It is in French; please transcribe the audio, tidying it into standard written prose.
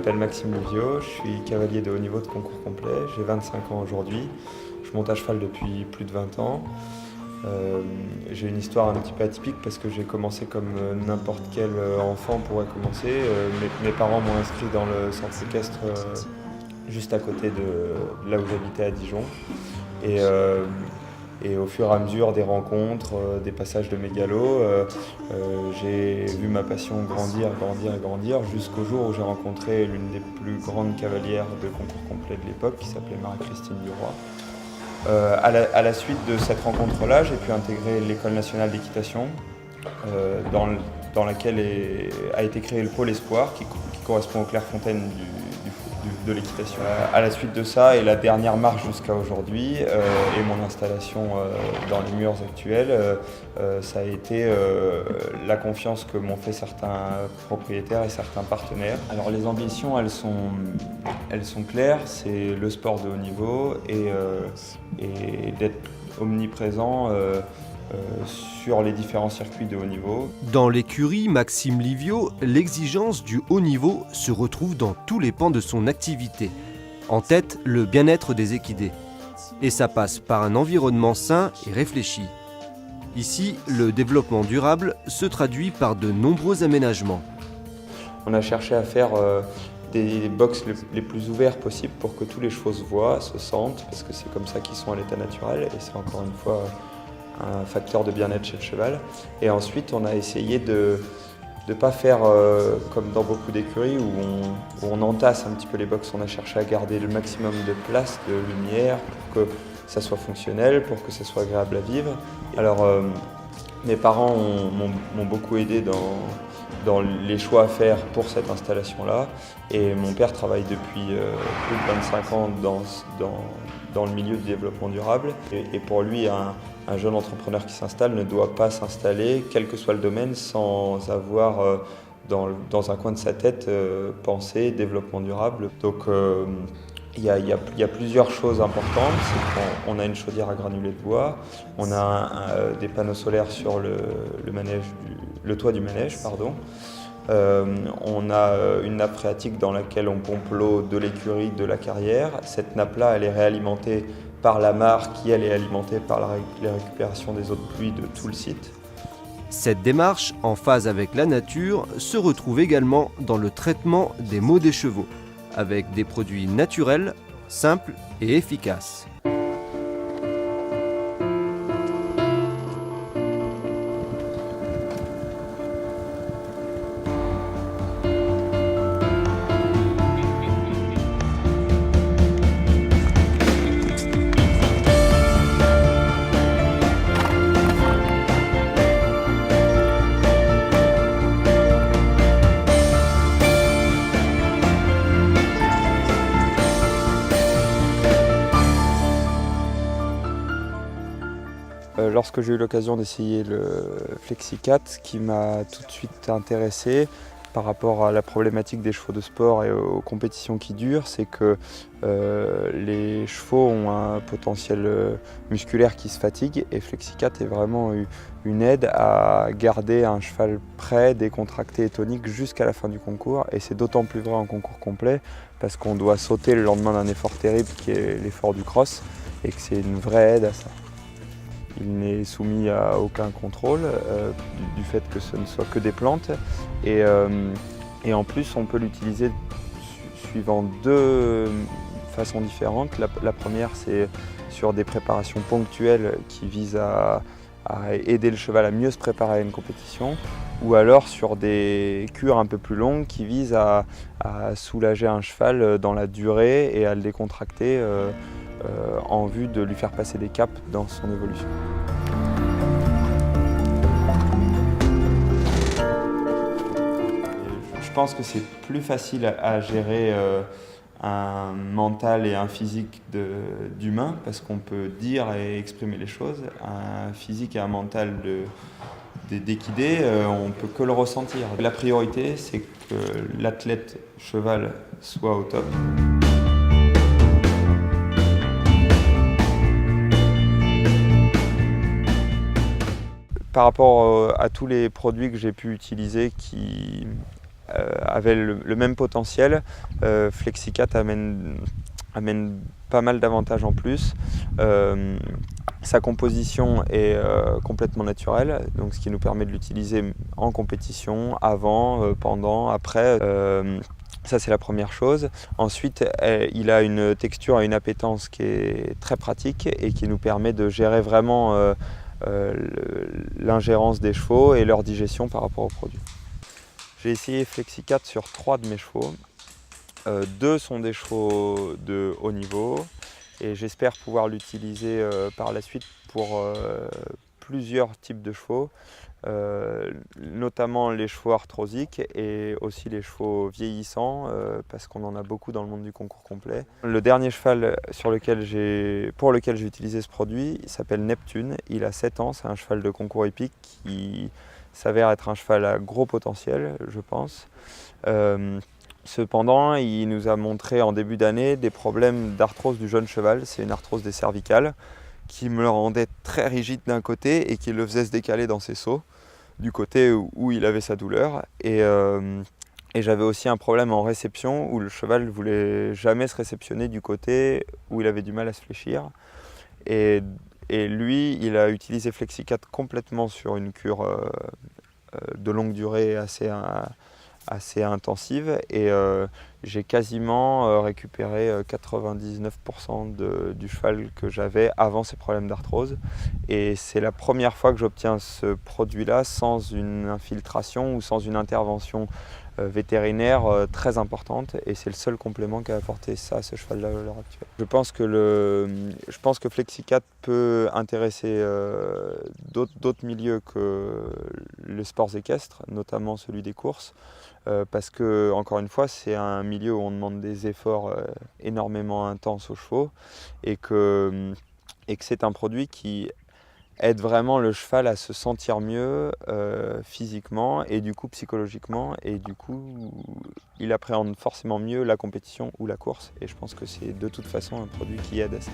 m'appelle Maxime Livio, je suis cavalier de haut niveau de concours complet, j'ai 25 ans aujourd'hui, je monte à cheval depuis plus de 20 ans. J'ai une histoire un petit peu atypique parce que j'ai commencé comme n'importe quel enfant pourrait commencer. Mes parents m'ont inscrit dans le centre équestre juste à côté de là où j'habitais à Dijon. Et au fur et à mesure des rencontres, des passages de mes galops, j'ai vu ma passion grandir jusqu'au jour où j'ai rencontré l'une des plus grandes cavalières de concours complet de l'époque qui s'appelait Marie-Christine Duroy. À la suite de cette rencontre-là, j'ai pu intégrer l'École nationale d'équitation, dans laquelle a été créé le pôle Espoir, qui correspond aux Clairefontaine de l'équitation. À la suite de ça, et la dernière marche jusqu'à aujourd'hui, et mon installation dans les murs actuels, ça a été la confiance que m'ont fait certains propriétaires et certains partenaires. Alors les ambitions, elles sont claires, c'est le sport de haut niveau et d'être omniprésent sur les différents circuits de haut niveau. Dans l'écurie Maxime Livio, l'exigence du haut niveau se retrouve dans tous les pans de son activité. En tête, le bien-être des équidés. Et ça passe par un environnement sain et réfléchi. Ici, le développement durable se traduit par de nombreux aménagements. On a cherché à faire des box les plus ouverts possibles pour que tous les chevaux se voient, se sentent, parce que c'est comme ça qu'ils sont à l'état naturel, et c'est encore une fois un facteur de bien-être chez le cheval. Et ensuite, on a essayé de ne pas faire comme dans beaucoup d'écuries où on entasse un petit peu les box. On a cherché à garder le maximum de place, de lumière, pour que ça soit fonctionnel, pour que ça soit agréable à vivre. Alors, mes parents m'ont beaucoup aidé dans les choix à faire pour cette installation-là. Et mon père travaille depuis plus de 25 ans dans le milieu du développement durable. Et pour lui, un jeune entrepreneur qui s'installe ne doit pas s'installer, quel que soit le domaine, sans avoir dans un coin de sa tête pensé développement durable. Donc il y a plusieurs choses importantes. C'est qu'on a une chaudière à granulés de bois, on a des panneaux solaires sur le toit du manège. On a une nappe phréatique dans laquelle on pompe l'eau de l'écurie, de la carrière. Cette nappe-là, elle est réalimentée par la mare qui, elle, est alimentée par la récupération des eaux de pluie de tout le site. Cette démarche, en phase avec la nature, se retrouve également dans le traitement des maux des chevaux, avec des produits naturels, simples et efficaces. Lorsque j'ai eu l'occasion d'essayer le Flexicat, ce qui m'a tout de suite intéressé par rapport à la problématique des chevaux de sport et aux compétitions qui durent, c'est que les chevaux ont un potentiel musculaire qui se fatigue, et Flexicat est vraiment une aide à garder un cheval prêt, décontracté et tonique jusqu'à la fin du concours. Et c'est d'autant plus vrai en concours complet parce qu'on doit sauter le lendemain d'un effort terrible qui est l'effort du cross, et que c'est une vraie aide à ça. Il n'est soumis à aucun contrôle du fait que ce ne soit que des plantes. Et en plus, on peut l'utiliser suivant deux façons différentes. La première, c'est sur des préparations ponctuelles qui visent à aider le cheval à mieux se préparer à une compétition, ou alors sur des cures un peu plus longues qui visent à soulager un cheval dans la durée et à le décontracter en vue de lui faire passer des caps dans son évolution. Je pense que c'est plus facile à gérer un mental et un physique d'humain, parce qu'on peut dire et exprimer les choses. Un physique et un mental d'équidé, on ne peut que le ressentir. La priorité, c'est que l'athlète cheval soit au top. Par rapport à tous les produits que j'ai pu utiliser qui avait le même potentiel, Flexicat amène pas mal d'avantages en plus. Sa composition est complètement naturelle, donc ce qui nous permet de l'utiliser en compétition, avant, pendant, après. Ça, c'est la première chose. Ensuite, il a une texture et une appétence qui est très pratique et qui nous permet de gérer vraiment l'ingérence des chevaux et leur digestion par rapport au produit. J'ai essayé Flexicat sur 3 de mes chevaux. 2 sont des chevaux de haut niveau et j'espère pouvoir l'utiliser par la suite pour plusieurs types de chevaux, notamment les chevaux arthrosiques et aussi les chevaux vieillissants parce qu'on en a beaucoup dans le monde du concours complet. Le dernier cheval pour lequel j'ai utilisé ce produit s'appelle Neptune. Il a 7 ans, c'est un cheval de concours hippique qui s'avère être un cheval à gros potentiel, je pense. Cependant, il nous a montré en début d'année des problèmes d'arthrose du jeune cheval. C'est une arthrose des cervicales qui me le rendait très rigide d'un côté et qui le faisait se décaler dans ses sauts du côté où il avait sa douleur. Et j'avais aussi un problème en réception où le cheval ne voulait jamais se réceptionner du côté où il avait du mal à se fléchir. Et lui, il a utilisé Flexicat complètement sur une cure de longue durée assez intensive et j'ai quasiment récupéré 99% du cheval que j'avais avant ces problèmes d'arthrose et c'est la première fois que j'obtiens ce produit-là sans une infiltration ou sans une intervention vétérinaire très importante et c'est le seul complément qu'a apporté ça à ce cheval-là à l'heure actuelle. Je pense que Flexicat peut intéresser d'autres milieux que les sports équestres, notamment celui des courses. Parce que, encore une fois, c'est un milieu où on demande des efforts énormément intenses aux chevaux et que c'est un produit qui aide vraiment le cheval à se sentir mieux physiquement et du coup psychologiquement et du coup il appréhende forcément mieux la compétition ou la course et je pense que c'est de toute façon un produit qui aide à ça.